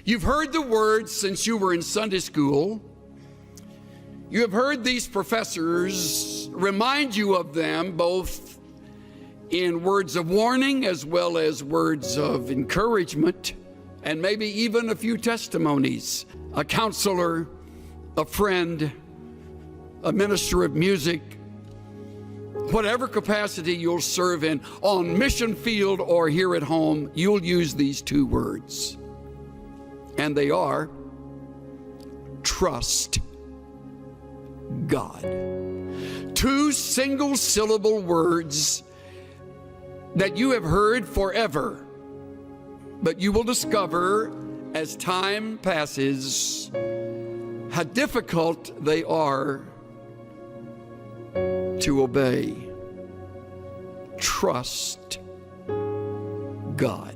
You've heard the words since you were in Sunday school. You have heard these professors remind you of them, both in words of warning as well as words of encouragement, and maybe even a few testimonies. A counselor, a friend, a minister of music, whatever capacity you'll serve in, on mission field or here at home, you'll use these two words. And they are, trust God. Two single-syllable words that you have heard forever, but you will discover as time passes how difficult they are to obey. Trust God.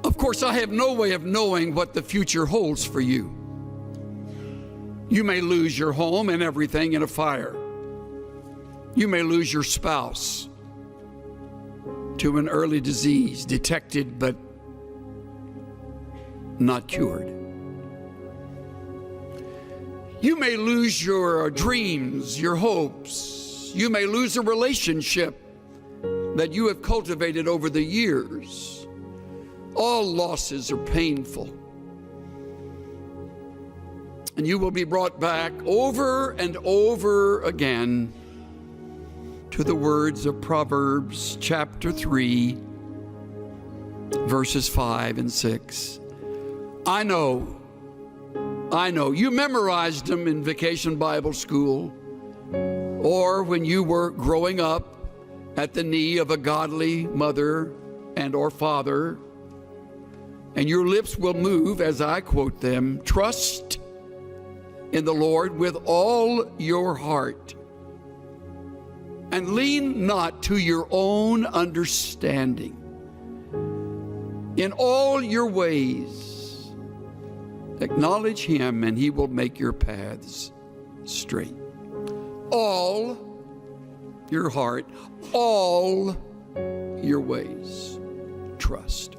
Of course, I have no way of knowing what the future holds for you. You may lose your home and everything in a fire. You may lose your spouse to an early disease, detected but not cured. You may lose your dreams, your hopes. You may lose a relationship that you have cultivated over the years. All losses are painful. And you will be brought back over and over again to the words of Proverbs chapter 3, verses 5 and 6. I know. You memorized them in Vacation Bible School or when you were growing up at the knee of a godly mother and or father, and your lips will move as I quote them. Trust in the Lord with all your heart, and lean not to your own understanding. In all your ways, acknowledge Him, and He will make your paths straight. All your heart, all your ways, trust.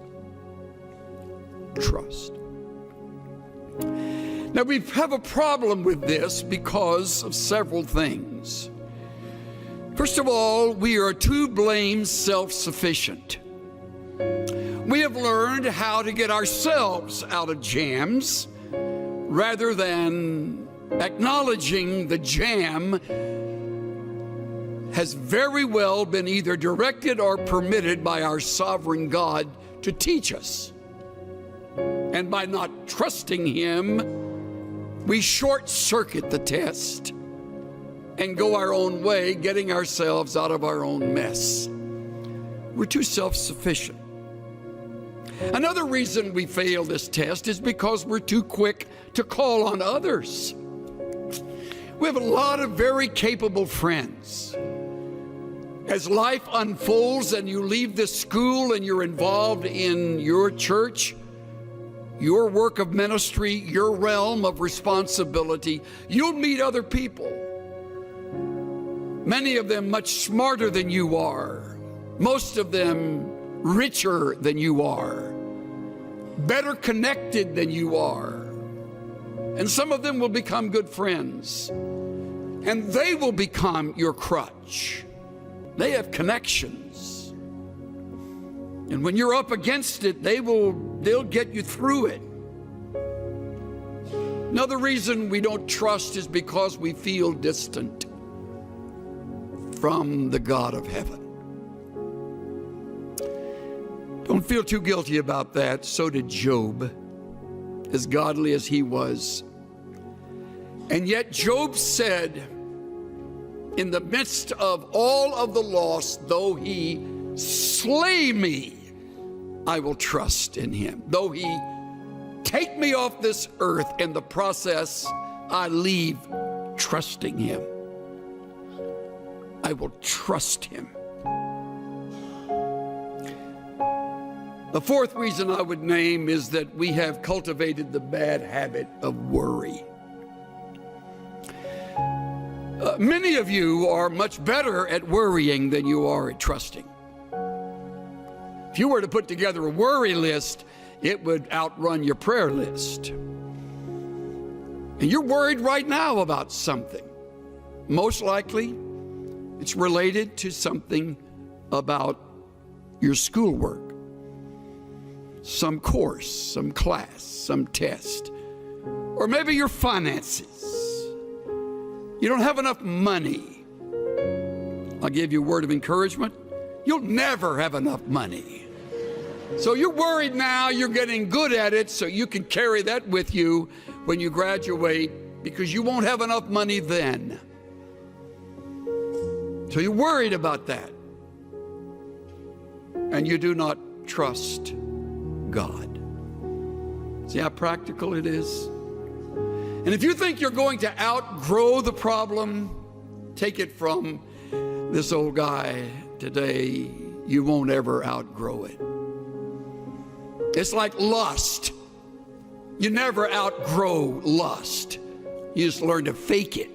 Trust. Now, we have a problem with this because of several things. First of all, we are to blame self-sufficient. We have learned how to get ourselves out of jams rather than acknowledging the jam has very well been either directed or permitted by our sovereign God to teach us. And by not trusting Him, we short-circuit the test and go our own way, getting ourselves out of our own mess. We're too self-sufficient. Another reason we fail this test is because we're too quick to call on others. We have a lot of very capable friends. As life unfolds and you leave this school and you're involved in your church, your work of ministry, your realm of responsibility, you'll meet other people. Many of them much smarter than you are. Most of them richer than you are. Better connected than you are. And some of them will become good friends. And they will become your crutch. They have connections. And when you're up against it, they'll get you through it. Another reason we don't trust is because we feel distant from the God of heaven. Don't feel too guilty about that. So did Job, as godly as he was. And yet Job said, in the midst of all of the loss, though He slay me, I will trust in Him. Though He take me off this earth, in the process, I leave trusting Him. I will trust Him. The fourth reason I would name is that we have cultivated the bad habit of worry. Many of you are much better at worrying than you are at trusting. If you were to put together a worry list, it would outrun your prayer list. And you're worried right now about something. Most likely, it's related to something about your schoolwork, some course, some class, some test, or maybe your finances. You don't have enough money. I'll give you a word of encouragement. You'll never have enough money. So you're worried now, you're getting good at it, so you can carry that with you when you graduate, because you won't have enough money then. So you're worried about that. And you do not trust God. See how practical it is? And if you think you're going to outgrow the problem, take it from this old guy today, you won't ever outgrow it. It's like lust. You never outgrow lust. You just learn to fake it.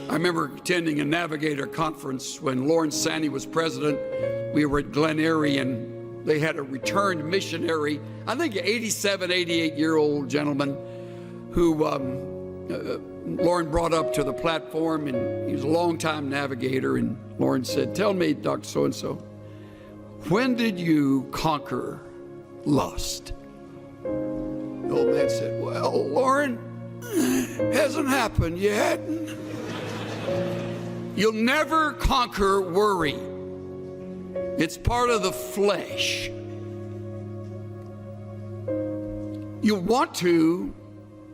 I remember attending a Navigator conference when Lawrence Sandy was president. We were at Glen Erie, and they had a returned missionary, I think an 87, 88-year-old gentleman who Lauren brought up to the platform, and he was a longtime navigator. And Lauren said, "Tell me, Dr. So-and-so, when did you conquer lust?" The old man said, "Well, Lauren, hasn't happened yet." You'll never conquer worry. It's part of the flesh. You want to,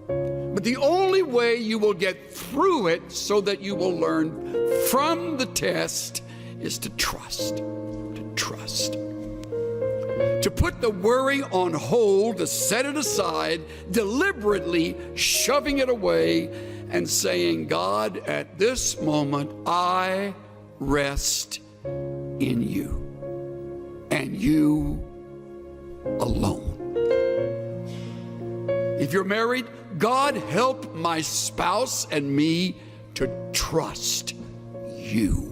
but the only way you will get through it so that you will learn from the test is to trust. To trust. To put the worry on hold, to set it aside, deliberately shoving it away and saying, "God, at this moment, I rest in you and you alone." If you're married, God, help my spouse and me to trust you,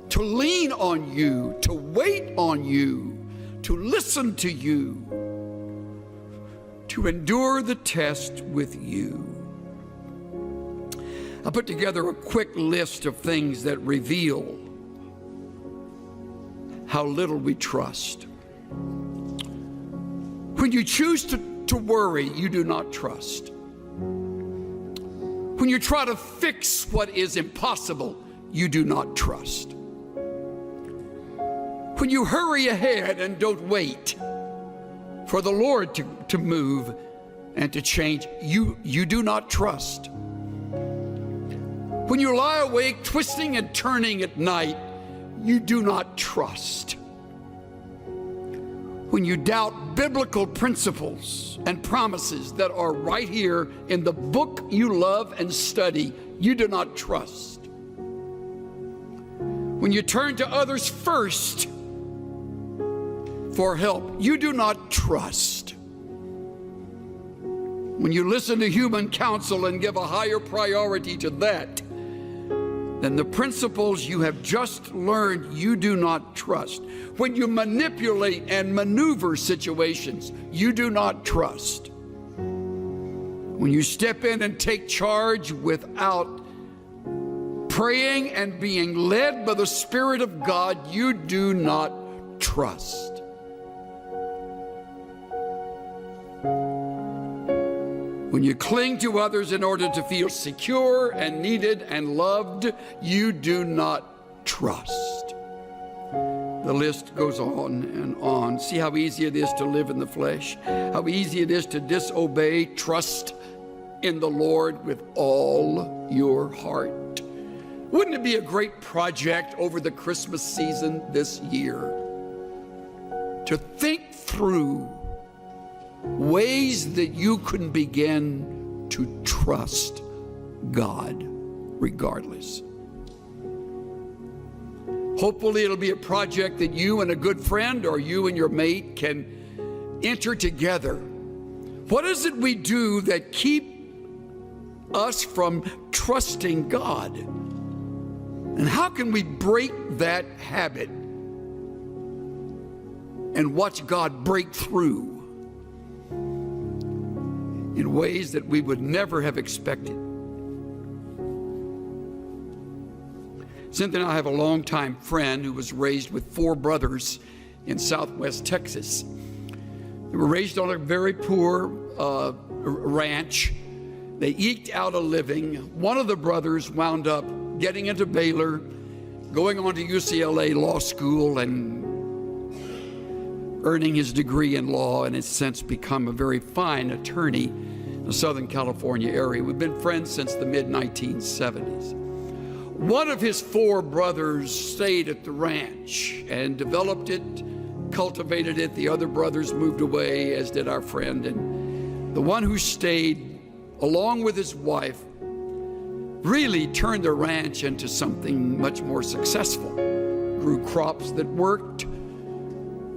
to lean on you, to wait on you, to listen to you, to endure the test with you. I put together a quick list of things that reveal how little we trust. When you choose to worry, you do not trust. When you try to fix what is impossible, you do not trust. When you hurry ahead and don't wait for the Lord to move and to change, you do not trust. When you lie awake twisting and turning at night, you do not trust. When you doubt biblical principles and promises that are right here in the book you love and study, you do not trust. When you turn to others first for help, you do not trust. When you listen to human counsel and give a higher priority to that than the principles you have just learned, you do not trust. When you manipulate and maneuver situations, you do not trust. When you step in and take charge without praying and being led by the Spirit of God, you do not trust. When you cling to others in order to feel secure and needed and loved, you do not trust. The list goes on and on. See how easy it is to live in the flesh, how easy it is to disobey. Trust in the Lord with all your heart. Wouldn't it be a great project over the Christmas season this year to think through ways that you can begin to trust God regardless? Hopefully it'll be a project that you and a good friend or you and your mate can enter together. What is it we do that keep us from trusting God? And how can we break that habit? and watch God break through in ways that we would never have expected. Cynthia and I have a longtime friend who was raised with 4 brothers in southwest Texas. They were raised on a very poor ranch. They eked out a living. One of the brothers wound up getting into Baylor, going on to UCLA Law School, and earning his degree in law, and has since become a very fine attorney in the Southern California area. We've been friends since the mid-1970s. One of his 4 brothers stayed at the ranch and developed it, cultivated it. The other brothers moved away, as did our friend. And the one who stayed, along with his wife, really turned the ranch into something much more successful. Grew crops that worked,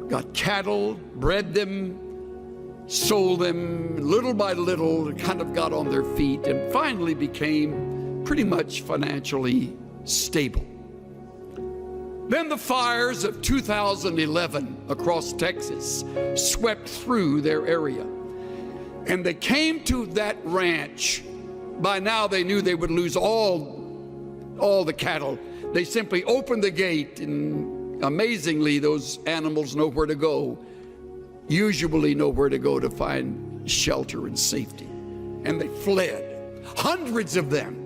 got cattle, bred them, sold them. Little by little, kind of got on their feet and finally became pretty much financially stable. Then the fires of 2011 across Texas swept through their area. And they came to that ranch. By now they knew they would lose all the cattle. They simply opened the gate, and amazingly, those animals know where to go, usually know where to go to find shelter and safety. And they fled, hundreds of them.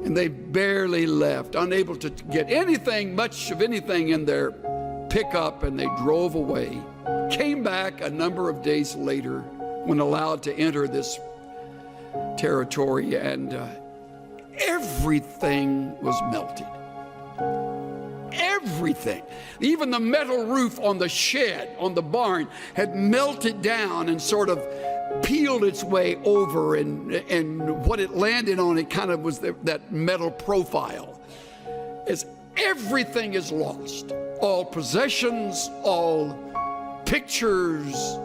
And they barely left, unable to get anything, much of anything in their pickup, and they drove away. Came back a number of days later when allowed to enter this territory, and everything was melted. Everything. Even the metal roof on the shed, on the barn, had melted down and sort of peeled its way over, and what it landed on, it kind of was that metal profile. As everything is lost, all possessions, all pictures,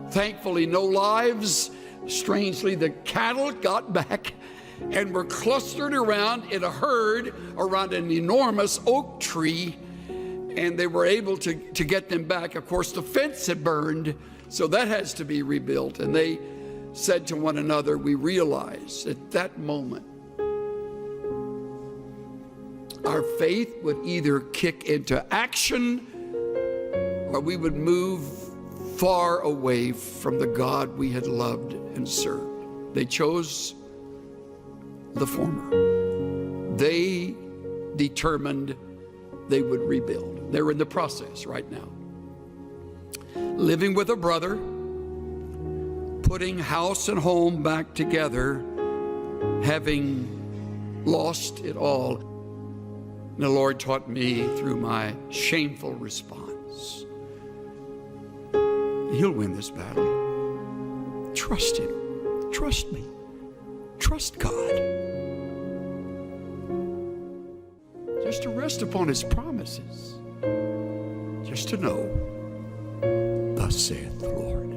thankfully no lives. Strangely, the cattle got back and were clustered around in a herd around an enormous oak tree, and they were able to get them back. Of course, the fence had burned, so that has to be rebuilt. And they said to one another, we realized at that moment our faith would either kick into action or we would move far away from the God we had loved and served. They chose the former. They determined they would rebuild. They're in the process right now. Living with a brother, putting house and home back together, having lost it all. And the Lord taught me through my shameful response, He'll win this battle. Trust Him. Trust me. Trust God. Just to rest upon His promises. Just to know, thus saith the Lord.